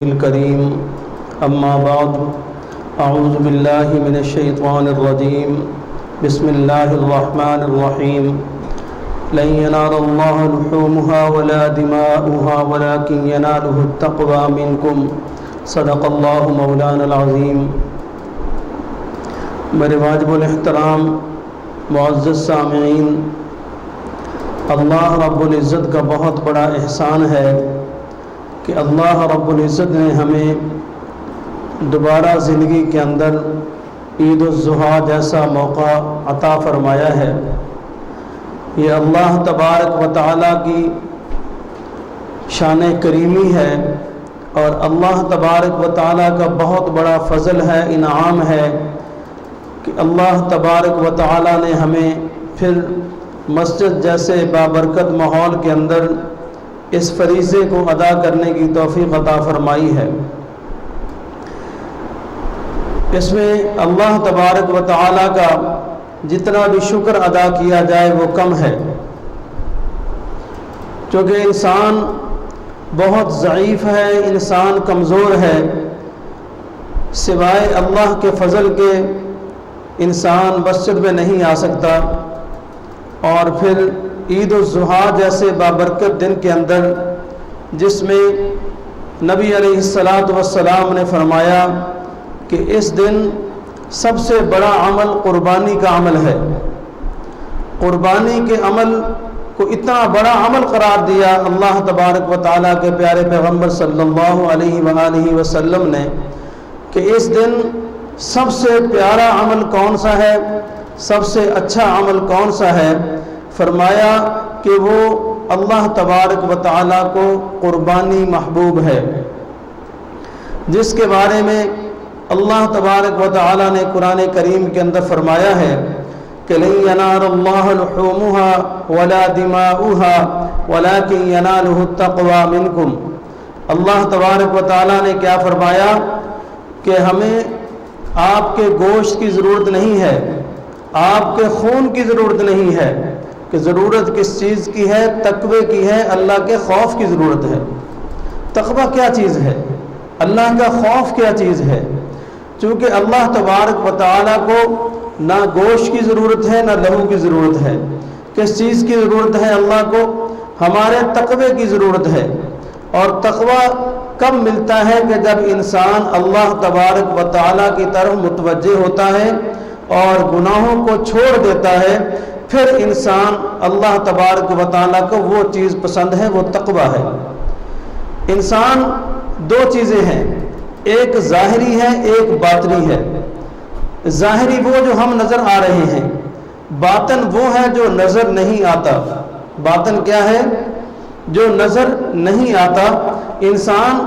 الكريم أما بعد أعوذ بالله من الشيطان الرجيم بسم الله الرحمن الرحيم لن ينال الله لحومها ولا دماؤها ولكن يناله التقوى منكم صدق الله مولانا العظيم۔ میرے واجب الاحترام معزز سامعین، اللہ رب العزت کا بہت بڑا احسان ہے کہ اللہ رب العزت نے ہمیں دوبارہ زندگی کے اندر عید الاضحیٰ جیسا موقع عطا فرمایا ہے۔ یہ اللہ تبارک و تعالیٰ کی شان کریمی ہے اور اللہ تبارک و تعالیٰ کا بہت بڑا فضل ہے، انعام ہے کہ اللہ تبارک و تعالیٰ نے ہمیں پھر مسجد جیسے بابرکت ماحول کے اندر اس فریضے کو ادا کرنے کی توفیق عطا فرمائی ہے۔ اس میں اللہ تبارک و تعالیٰ کا جتنا بھی شکر ادا کیا جائے وہ کم ہے، چونکہ انسان بہت ضعیف ہے، انسان کمزور ہے، سوائے اللہ کے فضل کے انسان مسجد میں نہیں آ سکتا، اور پھر عید الاضحیٰ جیسے بابرکت دن کے اندر جس میں نبی علیہ السلام نے فرمایا کہ اس دن سب سے بڑا عمل قربانی کا عمل ہے، قربانی کے عمل کو اتنا بڑا عمل قرار دیا اللہ تبارک و تعالیٰ کے پیارے پیغمبر صلی اللہ علیہ وآلہ وسلم نے کہ اس دن سب سے پیارا عمل کون سا ہے، سب سے اچھا عمل کون سا ہے؟ فرمایا کہ وہ اللہ تبارک و تعالیٰ کو قربانی محبوب ہے، جس کے بارے میں اللہ تبارک و تعالیٰ نے قرآن کریم کے اندر فرمایا ہے کہ لن ينال الله لحومها ولا دماؤها ولكن يناله التقوى منكم۔ اللہ تبارک و تعالیٰ نے کیا فرمایا کہ ہمیں آپ کے گوشت کی ضرورت نہیں ہے، آپ کے خون کی ضرورت نہیں ہے، کہ ضرورت کس چیز کی ہے؟ تقوی کی ہے، اللہ کے خوف کی ضرورت ہے۔ تقوی کیا چیز ہے؟ اللہ کا خوف کیا چیز ہے؟ چونکہ اللہ تبارک و تعالیٰ کو نہ گوشت کی ضرورت ہے نہ لہو کی ضرورت ہے۔ کس چیز کی ضرورت ہے اللہ کو؟ ہمارے تقوی کی ضرورت ہے۔ اور تقوی کب ملتا ہے؟ کہ جب انسان اللہ تبارک و تعالیٰ کی طرف متوجہ ہوتا ہے اور گناہوں کو چھوڑ دیتا ہے، پھر انسان اللہ تبارک و تعالیٰ کو وہ چیز پسند ہے، وہ تقوی ہے۔ انسان دو چیزیں ہیں، ایک ظاہری ہے، ایک باطنی ہے۔ ظاہری وہ جو ہم نظر آ رہے ہیں، باطن وہ ہے جو نظر نہیں آتا۔ باطن کیا ہے؟ جو نظر نہیں آتا۔ انسان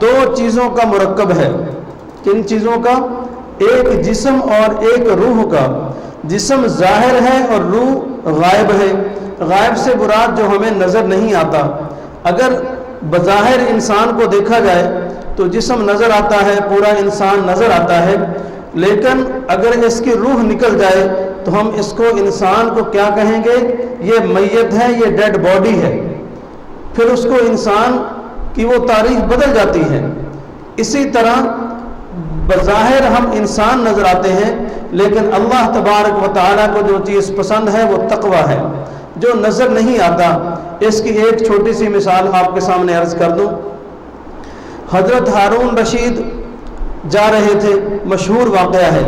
دو چیزوں کا مرکب ہے۔ کن چیزوں کا؟ ایک جسم اور ایک روح کا۔ جسم ظاہر ہے اور روح غائب ہے۔ غائب سے مراد جو ہمیں نظر نہیں آتا۔ اگر بظاہر انسان کو دیکھا جائے تو جسم نظر آتا ہے، پورا انسان نظر آتا ہے، لیکن اگر اس کی روح نکل جائے تو ہم اس کو انسان کو کیا کہیں گے؟ یہ میت ہے، یہ ڈیڈ باڈی ہے۔ پھر اس کو انسان کی وہ تاریخ بدل جاتی ہے۔ اسی طرح بظاہر ہم انسان نظر آتے ہیں، لیکن اللہ تبارک و تعالیٰ کو جو چیز پسند ہے وہ تقوی ہے، جو نظر نہیں آتا۔ اس کی ایک چھوٹی سی مثال آپ کے سامنے عرض کر دوں۔ حضرت ہارون رشید جا رہے تھے، مشہور واقعہ ہے،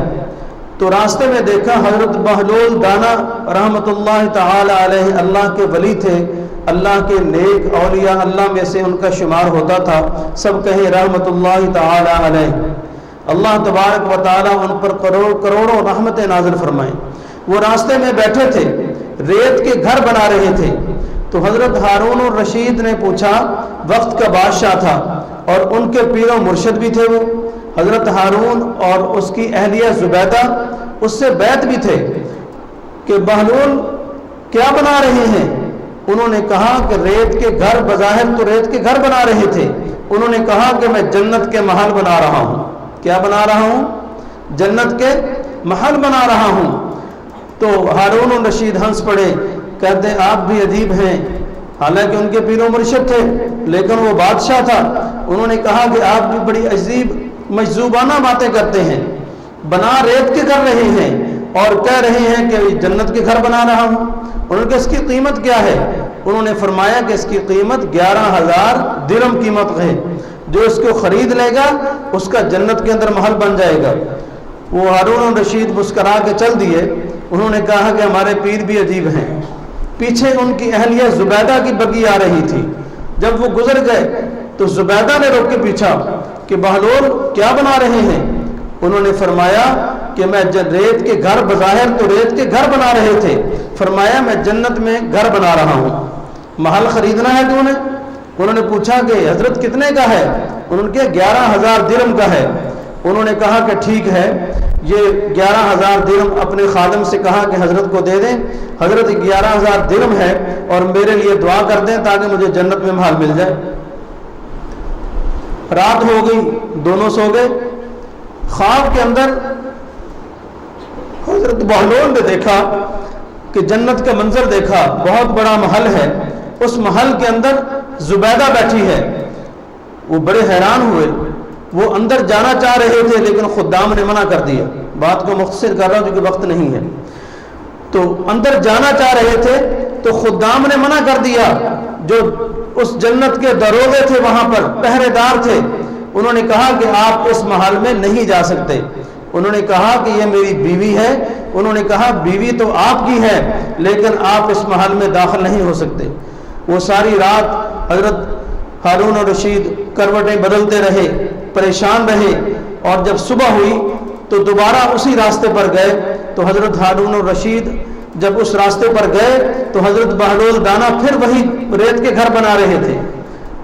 تو راستے میں دیکھا حضرت بہلول دانا رحمۃ اللہ تعالی علیہ، اللہ کے ولی تھے، اللہ کے نیک اولیاء اللہ میں سے ان کا شمار ہوتا تھا، سب کہیں رحمۃ اللہ تعالی علیہ۔ اللہ تبارک و تعالیٰ ان پر کروڑوں رحمتیں نازل فرمائیں۔ وہ راستے میں بیٹھے تھے، ریت کے گھر بنا رہے تھے، تو حضرت ہارون الرشید نے پوچھا، وقت کا بادشاہ تھا اور ان کے پیر و مرشد بھی تھے وہ حضرت ہارون، اور اس کی اہلیہ زبیدہ اس سے بیعت بھی تھے، کہ بہلول کیا بنا رہے ہیں؟ انہوں نے کہا کہ ریت کے گھر، بظاہر تو ریت کے گھر بنا رہے تھے، انہوں نے کہا کہ میں جنت کے محل بنا رہا ہوں۔ کیا بنا رہا ہوں؟ جنت کے محل بنا رہا ہوں۔ تو ہارون الرشید ہنس پڑے، کہتے ہیں آپ بھی عجیب ہیں، حالانکہ ان کے پیر و مرشد تھے لیکن وہ بادشاہ تھا۔ انہوں نے کہا کہ آپ بھی بڑی عجیب مجذوبانہ باتیں کرتے ہیں، بنا ریت کے کر رہے ہیں اور کہہ رہے ہیں کہ جنت کے گھر بنا رہا ہوں۔ انہوں نے کہا اس کی قیمت کیا ہے؟ انہوں نے فرمایا کہ اس کی قیمت 11,000 درہم قیمت ہے، جو اس کو خرید لے گا اس کا جنت کے اندر محل بن جائے گا۔ وہ ہارون الرشید مسکرا کے چل دیے۔ انہوں نے کہا کہ ہمارے پیر بھی عجیب ہیں۔ پیچھے ان کی اہلیہ زبیدہ کی بگی آ رہی تھی، جب وہ گزر گئے تو زبیدہ نے روک کے پوچھا کہ بہلول کیا بنا رہے ہیں؟ انہوں نے فرمایا کہ میں ریت کے گھر، بظاہر تو ریت کے گھر بنا رہے تھے، فرمایا میں جنت میں گھر بنا رہا ہوں۔ محل خریدنا ہے تو انہوں نے پوچھا کہ حضرت کتنے کا ہے؟ انہوں نے کہا 11,000 درہم کا ہے۔ انہوں نے کہا کہ ٹھیک ہے، یہ 11,000 درہم اپنے خادم سے کہا کہ حضرت کو دے دیں، حضرت 11,000 درہم ہے اور میرے لیے دعا کر دیں تاکہ مجھے جنت میں محل مل جائے۔ رات ہو گئی، دونوں سو گئے۔ خواب کے اندر حضرت بہلول نے دیکھا کہ جنت کا منظر دیکھا، بہت بڑا محل ہے، اس محل کے اندر زبیدہ بیٹھی ہے۔ وہ بڑے حیران ہوئے، وہ اندر جانا چاہ رہے تھے لیکن خدام نے منع کر دیا۔ بات کو مختصر کر رہا ہوں کیونکہ وقت نہیں ہے۔ تو اندر جانا چاہ رہے تھے تو خدام نے منع کر دیا۔ جو اس جنت کے دروازے تھے وہاں پر پہرے دار تھے، انہوں نے کہا کہ آپ اس محل میں نہیں جا سکتے۔ انہوں نے کہا کہ یہ میری بیوی ہے۔ انہوں نے کہا بیوی تو آپ کی ہے لیکن آپ اس محل میں داخل نہیں ہو سکتے۔ وہ ساری رات حضرت ہارون الرشید کروٹیں بدلتے رہے، پریشان رہے، اور جب صبح ہوئی تو دوبارہ اسی راستے پر گئے۔ تو حضرت ہارون الرشید جب اس راستے پر گئے تو حضرت بہلول دانا پھر وہی ریت کے گھر بنا رہے تھے۔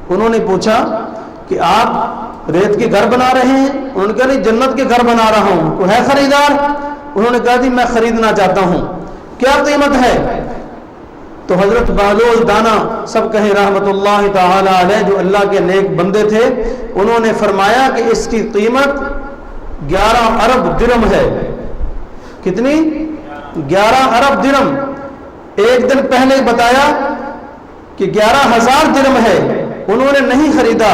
انہوں نے پوچھا کہ آپ ریت کے گھر بنا رہے ہیں؟ انہوں نے کہا نہیں، جنت کے گھر بنا رہا ہوں، کوئی ہے خریدار؟ انہوں نے کہا جی میں خریدنا چاہتا ہوں، کیا قیمت ہے؟ تو حضرت بہلول دانا، سب کہیں رحمت اللہ تعالی علیہ، جو اللہ کے نیک بندے تھے، انہوں نے فرمایا کہ اس کی قیمت 11 ارب درہم ہے۔ کتنی؟ 11 ارب درہم۔ ایک دن پہلے بتایا کہ 11,000 درہم ہے، انہوں نے نہیں خریدا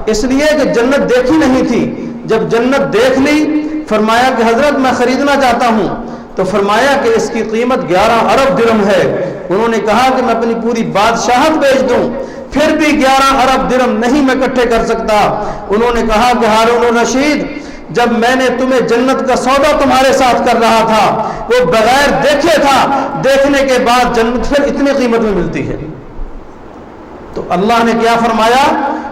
اس لیے کہ جنت دیکھی نہیں تھی۔ جب جنت دیکھ لی فرمایا کہ حضرت میں خریدنا چاہتا ہوں، تو فرمایا کہ اس کی قیمت 11 ارب درہم ہے۔ انہوں نے کہا کہ میں اپنی پوری بادشاہت بیچ دوں، پھر بھی 11 ارب درہم نہیں میں اکٹھے کر سکتا۔ انہوں نے کہا کہ ہارون الرشید، جب میں نے تمہیں جنت کا سودا تمہارے ساتھ کر رہا تھا وہ بغیر دیکھے تھا، دیکھنے کے بعد جنت پھر اتنی قیمت میں ملتی ہے۔ تو اللہ نے کیا فرمایا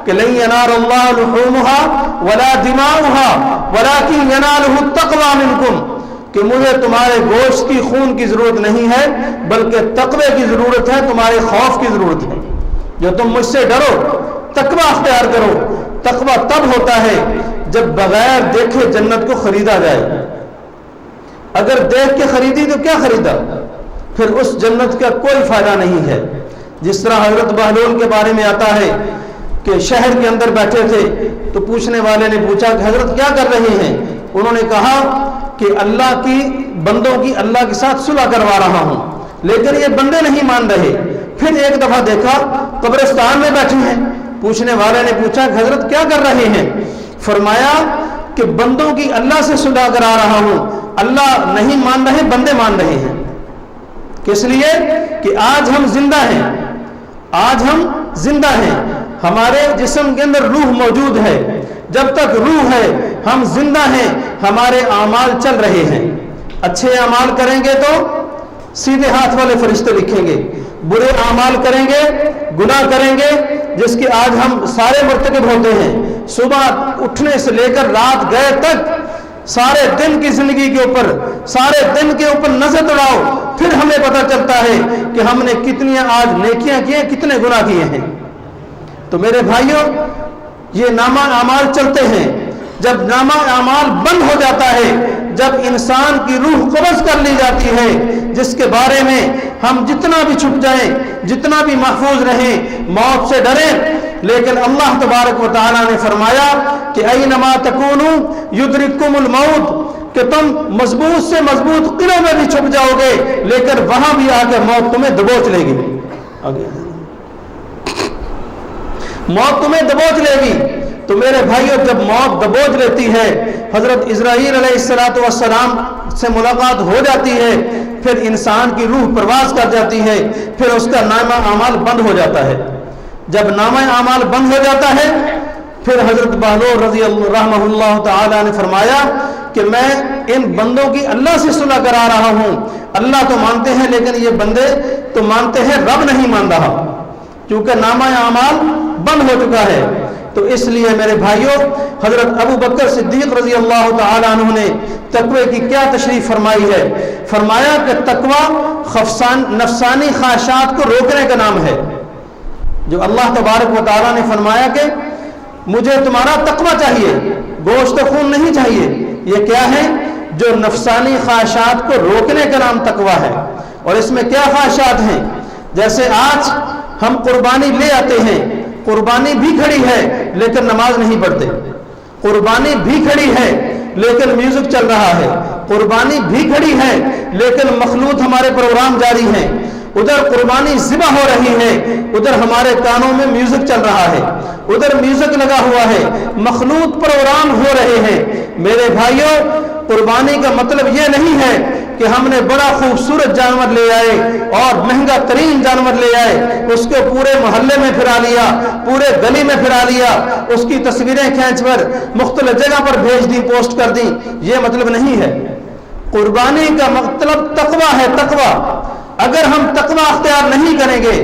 کہ لن ینال اللہ لحومها ولا دماؤها ولكن يناله التقوى منکم، کہ مجھے تمہارے گوشت کی، خون کی ضرورت نہیں ہے بلکہ تقوی کی ضرورت ہے، تمہارے خوف کی ضرورت ہے۔ جو تم مجھ سے ڈرو، تقوی اختیار کرو۔ تقوی تب ہوتا ہے جب بغیر دیکھے جنت کو خریدا جائے۔ اگر دیکھ کے خریدی تو کیا خریدا، پھر اس جنت کا کوئی فائدہ نہیں ہے۔ جس طرح حضرت بہلول کے بارے میں آتا ہے کہ شہر کے اندر بیٹھے تھے تو پوچھنے والے نے پوچھا کہ حضرت کیا کر رہے ہیں؟ انہوں نے کہا کہ اللہ کی بندوں کی اللہ کے ساتھ صلح کروا رہا ہوں، لیکن یہ بندے نہیں مان رہے۔ پھر ایک دفعہ دیکھا قبرستان میں بیٹھے ہیں۔ پوچھنے والے نے پوچھا کہ حضرت کیا کر رہے ہیں؟ فرمایا کہ بندوں کی اللہ سے صلح کرا رہا ہوں، اللہ نہیں مان رہے، بندے مان رہے ہیں۔ کس لیے کہ آج ہم زندہ ہیں، آج ہم زندہ ہیں، ہمارے جسم کے اندر روح موجود ہے۔ جب تک روح ہے ہم زندہ ہیں، ہمارے اعمال چل رہے ہیں۔ اچھے اعمال کریں گے تو سیدھے ہاتھ والے فرشتے لکھیں گے، برے اعمال کریں گے، گناہ کریں گے جس کے آج ہم سارے مرتکب ہوتے ہیں۔ صبح اٹھنے سے لے کر رات گئے تک سارے دن کی زندگی کے اوپر، سارے دن کے اوپر نظر دوڑاؤ، پھر ہمیں پتہ چلتا ہے کہ ہم نے کتنی آج نیکیاں کی ہیں، کتنے گناہ کیے ہیں۔ تو میرے بھائیوں، یہ نامہ اعمال چلتے ہیں۔ جب نامہ اعمال بند ہو جاتا ہے، جب انسان کی روح قبض کر لی جاتی ہے، جس کے بارے میں ہم جتنا بھی چھپ جائیں، جتنا بھی محفوظ رہیں، موت سے ڈریں، لیکن اللہ تبارک و تعالیٰ نے فرمایا کہ اینما تکونوا یدرککم الموت، کہ تم مضبوط سے مضبوط قلعوں میں بھی چھپ جاؤ گے لیکن وہاں بھی آ کر موت تمہیں دبوچ لے گی۔ موت تمہیں دبوچ لے گی۔ تو میرے بھائیوں جب موت دبوچ لیتی ہے، حضرت اسرائیل علیہ السلام سے ملاقات ہو جاتی ہے، پھر انسان کی روح پرواز کر جاتی ہے، پھر اس کا نامہ اعمال بند ہو جاتا ہے۔ جب نامہ اعمال بند ہو جاتا ہے، پھر حضرت بہلول رضی اللہ رحمہ اللہ تعالی نے فرمایا کہ میں ان بندوں کی اللہ سے صلح کرا رہا ہوں، اللہ تو مانتے ہیں لیکن یہ بندے تو مانتے ہیں، رب نہیں مان رہا، کیونکہ نامہ اعمال بند ہو چکا ہے۔ تو اس لیے میرے بھائیوں حضرت ابو بکر صدیق رضی اللہ تعالی عنہ نے تقوی کی کیا تشریح فرمائی ہے؟ فرمایا کہ تقوی نفسانی خواہشات کو روکنے کا نام ہے۔ جو اللہ تبارک و تعالیٰ نے فرمایا کہ مجھے تمہارا تقوی چاہیے، گوشت و خون نہیں چاہیے، یہ کیا ہے؟ جو نفسانی خواہشات کو روکنے کا نام تقوی ہے۔ اور اس میں کیا خواہشات ہیں؟ جیسے آج ہم قربانی لے آتے ہیں، قربانی بھی کھڑی ہے لیکن نماز نہیں پڑھتے، قربانی بھی کھڑی ہے لیکن میوزک چل رہا ہے، قربانی بھی کھڑی ہے لیکن مخلوط ہمارے پروگرام جاری ہیں، ادھر قربانی ذبح ہو رہی ہے، ادھر ہمارے کانوں میں میوزک چل رہا ہے، ادھر میوزک لگا ہوا ہے، مخلوط پروگرام ہو رہے ہیں۔ میرے بھائیوں قربانی کا مطلب یہ نہیں ہے کہ ہم نے بڑا خوبصورت جانور لے آئے اور مہنگا ترین جانور لے آئے، اس کو پورے محلے میں پھرا لیا، پورے گلی میں پھرا لیا، اس کی تصویریں کھینچ کر مختلف جگہ پر بھیج دی، پوسٹ کر دی، یہ مطلب نہیں ہے۔ قربانی کا مطلب تقوی ہے، تقوی۔ اگر ہم تقوی اختیار نہیں کریں گے،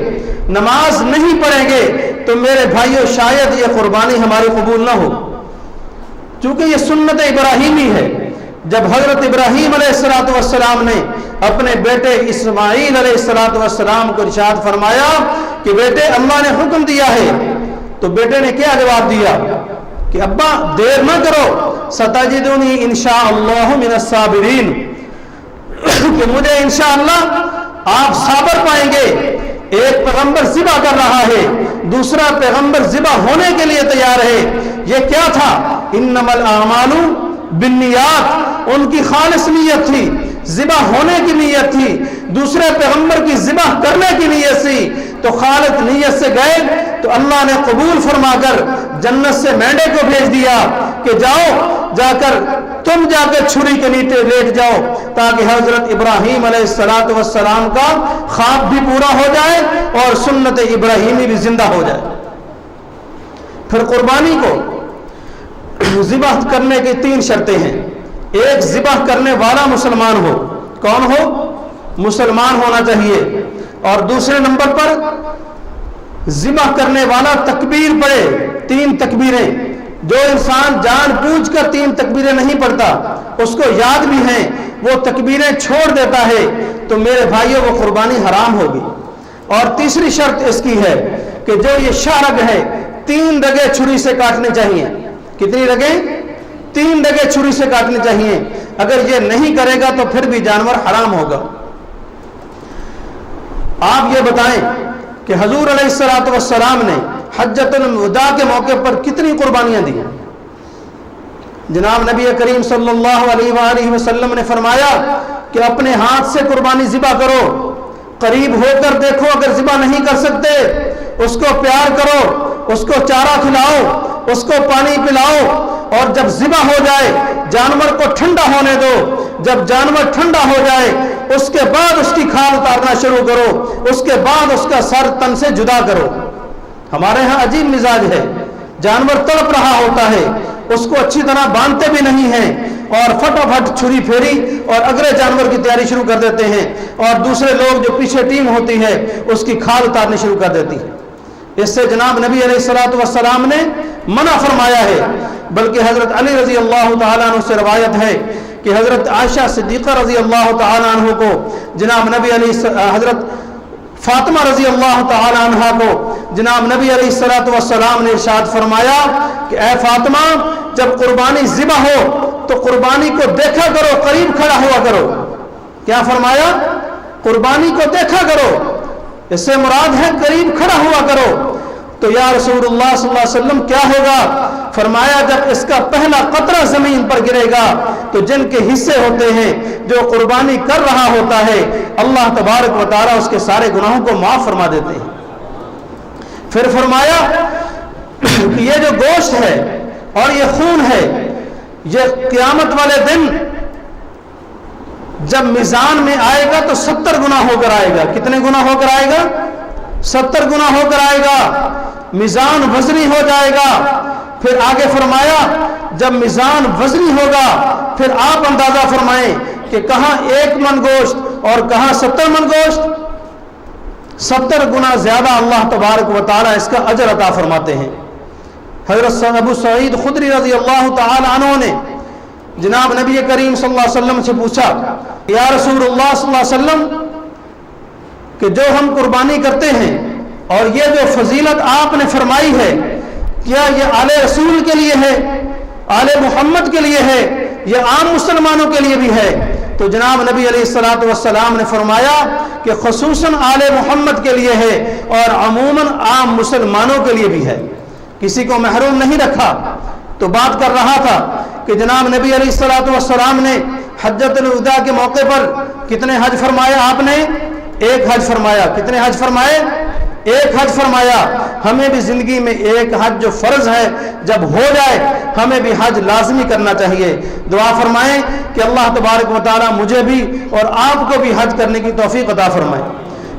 نماز نہیں پڑھیں گے، تو میرے بھائیوں شاید یہ قربانی ہماری قبول نہ ہو، چونکہ یہ سنت ابراہیمی ہے۔ جب حضرت ابراہیم علیہ السلام نے اپنے بیٹے اسماعیل علیہ السلام کو ارشاد فرمایا کہ بیٹے اللہ نے حکم دیا ہے، تو بیٹے نے کیا جواب دیا کہ ابا دیر نہ کرو، ستجدنی انشاءاللہ من الصابرین، کہ مجھے انشاءاللہ آپ صابر پائیں گے۔ ایک پیغمبر ذبح کر رہا ہے، دوسرا پیغمبر ذبح ہونے کے لیے تیار ہے۔ یہ کیا تھا؟ انما الاعمال بالنیات، ان کی خالص نیت تھی، ذبح ہونے کی نیت تھی، دوسرے پیغمبر کی ذبح کرنے کی نیت تھی، تو خالص نیت سے گئے تو اللہ نے قبول فرما کر جنت سے مینڈے کو بھیج دیا کہ جاؤ، جا کر تم جا کے چھری کے نیچے لیٹ جاؤ، تاکہ حضرت ابراہیم علیہ السلام کا خواب بھی پورا ہو جائے اور سنت ابراہیمی بھی زندہ ہو جائے۔ پھر قربانی کو ذبح کرنے کی 3 شرطیں ہیں۔ ایک، ذبح کرنے والا مسلمان ہو۔ کون ہو؟ مسلمان ہونا چاہیے۔ اور دوسرے نمبر پر ذبح کرنے والا تکبیر پڑھے، 3 تکبیریں۔ جو انسان جان بوجھ کر 3 تکبیریں نہیں پڑھتا، اس کو یاد بھی ہیں، وہ تکبیریں چھوڑ دیتا ہے، تو میرے بھائیوں وہ قربانی حرام ہوگی۔ اور تیسری شرط اس کی ہے کہ جو یہ شہرگ ہے 3 رگیں چھری سے کاٹنے چاہیے۔ کتنی رگیں؟ 3 رگیں چھری سے کاٹنے چاہیے۔ اگر یہ نہیں کرے گا تو پھر بھی جانور حرام ہوگا۔ آپ یہ بتائیں کہ حضور علیہ السلام نے حجۃ الوداع کے موقع پر کتنی قربانیاں دی؟ جناب نبی کریم صلی اللہ علیہ وآلہ وسلم نے فرمایا کہ اپنے ہاتھ سے قربانی ذبح کرو، قریب ہو کر دیکھو، اگر ذبح نہیں کر سکتے اس کو پیار کرو، اس کو چارہ کھلاؤ، اس کو پانی پلاؤ، اور جب ذبح ہو جائے جانور کو ٹھنڈا ہونے دو، جب جانور ٹھنڈا ہو جائے اس کے بعد اس کی کھال اتارنا شروع کرو، اس کے بعد اس کا سر تن سے جدا کرو۔ ہمارے ہاں عجیب مزاج ہے، جانور تڑپ رہا ہوتا ہے، اس کو اچھی طرح باندھتے بھی نہیں ہیں، اور فٹافٹ چھری پھیری اور اگلے جانور کی تیاری شروع کر دیتے ہیں، اور دوسرے لوگ جو پیچھے ٹیم ہوتی ہے اس کی کھال اتارنی شروع کر دیتی ہے۔ اس سے جناب نبی علیہ السلام نے منع فرمایا ہے۔ بلکہ حضرت علی رضی اللہ تعالیٰ عنہ سے روایت ہے کہ حضرت عائشہ صدیقہ رضی اللہ تعالیٰ عنہ کو جناب نبی حضرت فاطمہ رضی اللہ تعالیٰ عنہ کو جناب نبی علیہ السلام نے ارشاد فرمایا کہ اے فاطمہ، جب قربانی ذبح ہو تو قربانی کو دیکھا کرو، قریب کھڑا ہوا کرو۔ کیا فرمایا؟ قربانی کو دیکھا کرو، اس سے مراد ہے قریب کھڑا ہوا کرو۔ تو یا رسول اللہ صلی اللہ علیہ وسلم کیا ہوگا؟ فرمایا جب اس کا پہلا قطرہ زمین پر گرے گا تو جن کے حصے ہوتے ہیں جو قربانی کر رہا ہوتا ہے اللہ تبارک و تعالیٰ اس کے سارے گناہوں کو معاف فرما دیتے ہیں۔ پھر فرمایا کہ یہ جو گوشت ہے اور یہ خون ہے، یہ قیامت والے دن جب میزان میں آئے گا تو 70 گنا ہو کر آئے گا۔ کتنے گنا ہو کر آئے گا؟ 70 گنا ہو کر آئے گا۔ میزان وزنی ہو جائے گا۔ پھر آگے فرمایا جب میزان وزنی ہوگا پھر آپ اندازہ فرمائیں کہ کہاں 1 من گوشت اور کہاں 70 من گوشت، 70 گنا زیادہ اللہ تبارک و تعالی اس کا اجر عطا فرماتے ہیں۔ حضرت ابو سعید خدری رضی اللہ تعالی عنہ نے جناب نبی کریم صلی اللہ علیہ وسلم سے پوچھا، یا رسول اللہ صلی اللہ علیہ وسلم کہ جو ہم قربانی کرتے ہیں اور یہ جو فضیلت آپ نے فرمائی ہے، کیا یہ آل رسول کے لیے ہے، آل محمد کے لیے ہے، یہ عام مسلمانوں کے لیے بھی ہے؟ تو جناب نبی علیہ الصلوۃ والسلام نے فرمایا کہ خصوصاً آل محمد کے لیے ہے اور عموماً عام مسلمانوں کے لیے بھی ہے، کسی کو محروم نہیں رکھا۔ تو بات کر رہا تھا کہ جناب نبی علیہ الصلوۃ والسلام نے حجۃ الوداع کے موقع پر کتنے حج فرمایا؟ آپ نے 1 حج فرمایا۔ کتنے حج فرمائے؟ 1 حج فرمایا۔ ہمیں بھی زندگی میں 1 حج جو فرض ہے جب ہو جائے ہمیں بھی حج لازمی کرنا چاہیے۔ دعا فرمائیں کہ اللہ تبارک و تعالی مجھے بھی اور آپ کو بھی حج کرنے کی توفیق عطا فرمائے۔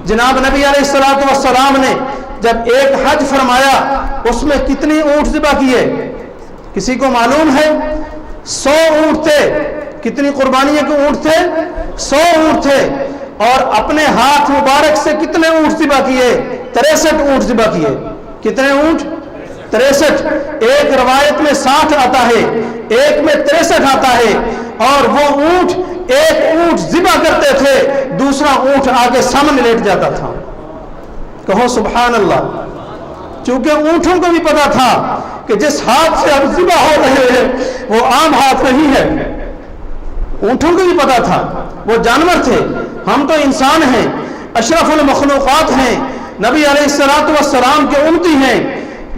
جناب نبی علیہ الصلوۃ والسلام نے جب 1 حج فرمایا اس میں کتنے اونٹ ذبح کیے؟ کسی کو معلوم ہے؟ 100 اونٹ تھے۔ کتنی قربانیوں کے اونٹ تھے؟ 100 اونٹ تھے۔ اور اپنے ہاتھ مبارک سے کتنے اونٹ ذبح کیے؟ 63 اونٹ ذبح کیے۔ کتنے اونٹ؟ 63۔ ایک روایت میں 60 آتا ہے، ایک میں 63 آتا ہے۔ اور وہ اونٹ ایک اونٹ ذبح کرتے تھے، دوسرا اونٹ آگے سامنے لیٹ جاتا تھا۔ کہو سبحان اللہ۔ چونکہ اونٹوں کو بھی پتا تھا کہ جس ہاتھ سے اب ذبح ہو رہے ہیں وہ عام ہاتھ نہیں ہے۔ اونٹوں کو بھی پتا تھا، وہ جانور تھے، ہم تو انسان ہیں، اشرف المخلوقات ہیں، نبی علیہ الصلوۃ والسلام کے امتی ہیں،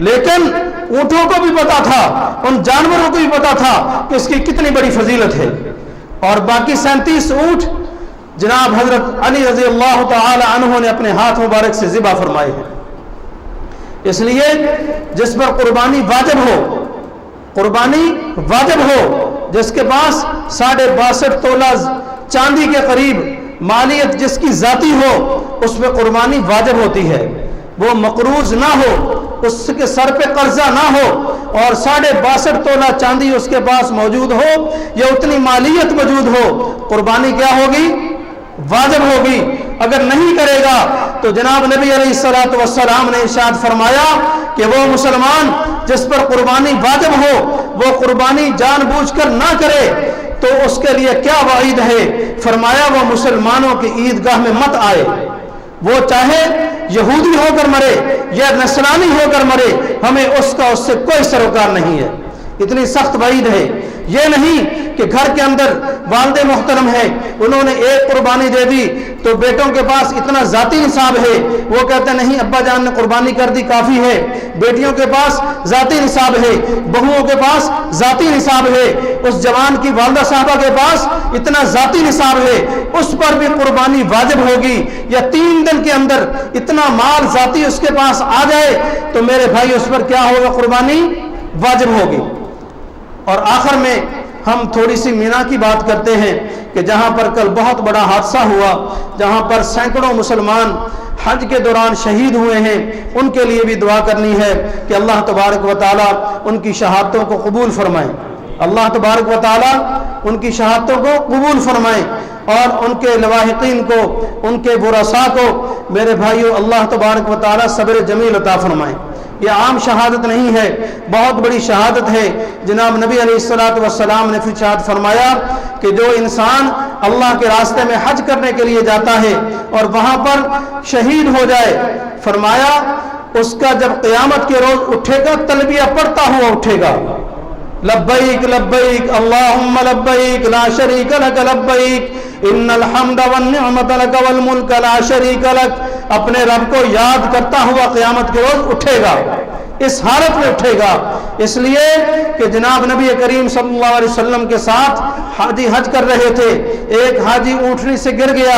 لیکن اونٹوں کو بھی پتا تھا، ان جانوروں کو بھی پتا تھا کہ اس کی کتنی بڑی فضیلت ہے۔ اور باقی 37 اونٹ جناب حضرت علی رضی اللہ تعالی عنہ نے اپنے ہاتھ مبارک سے ذبح فرمائے ہیں۔ اس لیے جس پر قربانی واجب ہو، قربانی واجب ہو، جس کے پاس 62.5 تولہ چاندی کے قریب مالیت جس کی ذاتی ہو، اس پہ قربانی واجب ہوتی ہے۔ وہ مقروض نہ ہو، اس کے سر پہ قرضہ نہ ہو، اور 62.5 تولہ چاندی اس کے پاس موجود ہو یا اتنی مالیت موجود ہو، قربانی کیا ہوگی؟ واجب ہوگی۔ اگر نہیں کرے گا تو جناب نبی علیہ الصلوۃ والسلام نے ارشاد فرمایا کہ وہ مسلمان جس پر قربانی واجب ہو وہ قربانی جان بوجھ کر نہ کرے تو اس کے لیے کیا وعید ہے؟ فرمایا وہ مسلمانوں کی عیدگاہ میں مت آئے، وہ چاہے یہودی ہو کر مرے یا نصرانی ہو کر مرے، ہمیں اس سے کوئی سروکار نہیں ہے۔ اتنی سخت وعید ہے۔ یہ نہیں کہ گھر کے اندر والد محترم ہے، انہوں نے 1 قربانی دے دی تو بیٹوں کے پاس اتنا ذاتی نصاب ہے، وہ کہتے ہیں نہیں ابا جان نے قربانی کر دی کافی ہے۔ بیٹیوں کے پاس ذاتی نصاب ہے، بہوؤں کے پاس ذاتی نصاب ہے، اس جوان کی والدہ صاحبہ کے پاس اتنا ذاتی نصاب ہے، اس پر بھی قربانی واجب ہوگی۔ یا 3 دن کے اندر اتنا مال ذاتی اس کے پاس آ جائے تو میرے بھائی اس پر کیا ہوگا؟ قربانی واجب ہوگی۔ اور آخر میں ہم تھوڑی سی مینا کی بات کرتے ہیں کہ جہاں پر کل بہت بڑا حادثہ ہوا، جہاں پر سینکڑوں مسلمان حج کے دوران شہید ہوئے ہیں، ان کے لیے بھی دعا کرنی ہے کہ اللہ تبارک و تعالی ان کی شہادتوں کو قبول فرمائے، اللہ تبارک و تعالی ان کی شہادتوں کو قبول فرمائے، اور ان کے لواحقین کو، ان کے ورثاء کو میرے بھائیو اللہ تبارک و تعالی صبر جمیل عطا فرمائے۔ یہ عام شہادت نہیں ہے، بہت بڑی شہادت ہے۔ جناب نبی علیہ الصلوۃ والسلام نے ارشاد فرمایا کہ جو انسان اللہ کے راستے میں حج کرنے کے لیے جاتا ہے اور وہاں پر شہید ہو جائے، فرمایا اس کا جب قیامت کے روز اٹھے گا تلبیہ پڑھتا ہوا اٹھے گا، لبیک لبیک اللہم لبیک لا شریک لک لبیک ان الحمد والنعمت لک والملک لا شریک لک، اپنے رب کو یاد کرتا ہوا قیامت کے روز اٹھے گا۔ اس حالت میں اٹھے گا۔ اس لیے کہ جناب نبی کریم صلی اللہ علیہ وسلم کے ساتھ حاجی حج کر رہے تھے، ایک حاجی اونٹنی سے گر گیا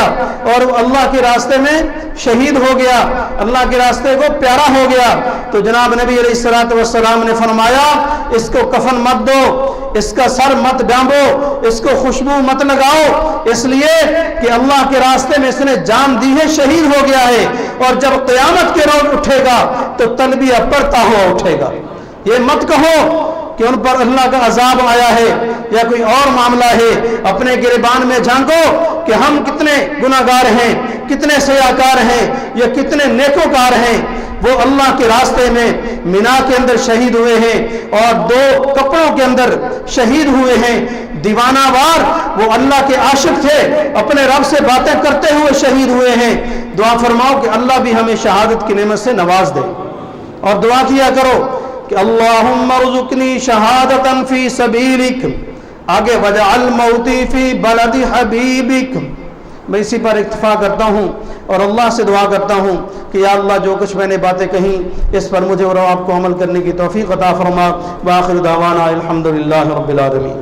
اور وہ اللہ کے راستے میں شہید ہو گیا، اللہ کے راستے کو پیارا ہو گیا، تو جناب نبی علیہ الصلوۃ والسلام نے فرمایا اس کو کفن مت دو، اس کا سر مت ڈانبو، اس کو خوشبو مت لگاؤ، اس لیے کہ اللہ کے راستے میں اس نے جان دی ہے، شہید ہو گیا ہے، اور جب قیامت کے روز اٹھے گا تو تلبیہ پڑھتا ہوا اٹھے گا۔ یہ مت کہو کہ ان پر اللہ کا عذاب آیا ہے یا کوئی اور معاملہ ہے، اپنے گریبان میں جھانکو کہ ہم کتنے گناہگار ہیں، کتنے سیاکار ہیں یا کتنے نیکوکار ہیں۔ وہ اللہ کے راستے میں مینا کے اندر شہید ہوئے ہیں اور 2 کپڑوں کے اندر شہید ہوئے ہیں، دیوانہ وار وہ اللہ کے عاشق تھے، اپنے رب سے باتیں کرتے ہوئے شہید ہوئے ہیں۔ دعا فرماؤ کہ اللہ بھی ہمیں شہادت کی نعمت سے نواز دے، اور دعا کیا کرو کہ اللہم ارزقنی شہادتا فی سبیلک، آگے وجعل موتی فی بلد حبیبک۔ میں اسی پر اکتفا کرتا ہوں اور اللہ سے دعا کرتا ہوں کہ یا اللہ جو کچھ میں نے باتیں کہیں اس پر مجھے اور آپ کو عمل کرنے کی توفیق عطا فرما۔ وآخر دعوانا الحمدللہ رب العالمین۔